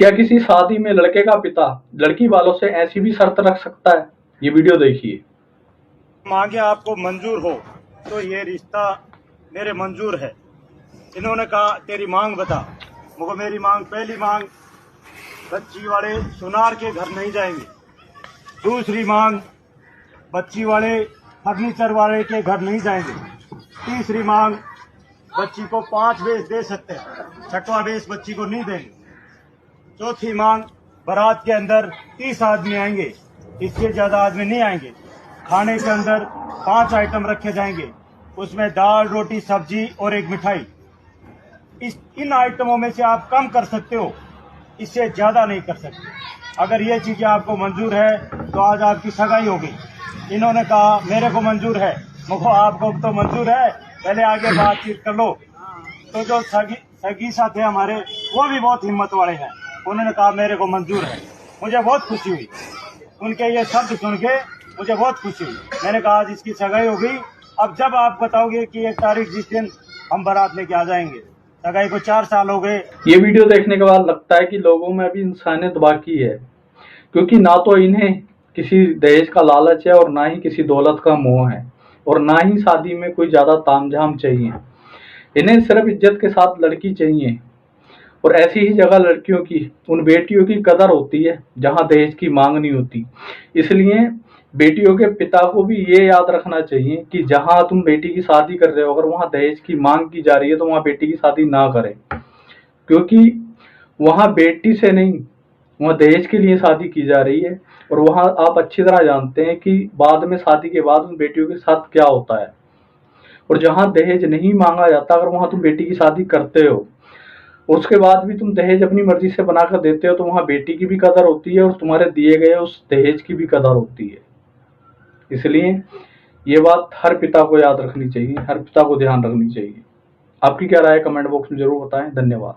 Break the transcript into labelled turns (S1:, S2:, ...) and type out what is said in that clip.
S1: क्या किसी शादी में लड़के का पिता लड़की वालों से ऐसी भी शर्त रख सकता है? ये वीडियो देखिए।
S2: मांगे आपको मंजूर हो तो ये रिश्ता मेरे मंजूर है। इन्होंने कहा तेरी मांग बता। मुझे मेरी मांग, पहली मांग, बच्ची वाले सुनार के घर नहीं जाएंगे। दूसरी मांग, बच्ची वाले फर्नीचर वाले के घर नहीं जाएंगे। तीसरी मांग, बच्ची को 5 बेस दे सकते हैं, 6वां बेस बच्ची को नहीं देंगे। चौथी मांग, बारात के अंदर 30 आदमी आएंगे, इससे ज्यादा आदमी नहीं आएंगे। खाने के अंदर 5 आइटम रखे जाएंगे, उसमें दाल, रोटी, सब्जी और एक मिठाई। इन आइटमों में से आप कम कर सकते हो, इससे ज्यादा नहीं कर सकते। अगर ये चीजें आपको मंजूर है तो आज आपकी सगाई होगी। इन्होंने कहा मेरे को मंजूर है। मुझे आपको तो मंजूर है, पहले आगे बातचीत कर लो। तो जो सगी साथ है हमारे, वो भी बहुत हिम्मत वाले हैं। उन्होंने कहा मेरे को मंजूर है। मुझे बहुत खुशी हुई उनके ये शब्द सुन के, मुझे बहुत खुशी हुई। मैंने कहा आज इसकी सगाई हो गई। अब जब आप बताओगे कि एक तारीख जिस दिन हम बारात लेके आ जाएंगे, सगाई को 4 साल हो गए।
S1: ये वीडियो देखने के बाद लगता है कि लोगों में अभी इंसानियत बाकी है, क्योंकि ना तो इन्हें किसी दहेज का लालच है और ना ही किसी दौलत का मोह है और ना ही शादी में कोई ज्यादा तामझाम चाहिए। इन्हें सिर्फ इज्जत के साथ लड़की चाहिए और ऐसी ही जगह लड़कियों की, उन बेटियों की कदर होती है जहां दहेज की मांग नहीं होती। इसलिए बेटियों के पिता को भी ये याद रखना चाहिए कि जहां तुम बेटी की शादी कर रहे हो, अगर वहां दहेज की मांग की जा रही है तो वहां बेटी की शादी ना करें, क्योंकि वहां बेटी से नहीं, वहां दहेज के लिए शादी की जा रही है। और वहां आप अच्छी तरह जानते हैं कि बाद में, शादी के बाद उन बेटियों के साथ क्या होता है। और जहां दहेज नहीं मांगा जाता, अगर वहां तुम बेटी की शादी करते हो उसके बाद भी तुम दहेज अपनी मर्जी से बनाकर देते हो, तो वहां बेटी की भी कदर होती है और तुम्हारे दिए गए उस दहेज की भी कदर होती है। इसलिए ये बात हर पिता को याद रखनी चाहिए, हर पिता को ध्यान रखनी चाहिए। आपकी क्या राय है कमेंट बॉक्स में जरूर बताएं। धन्यवाद।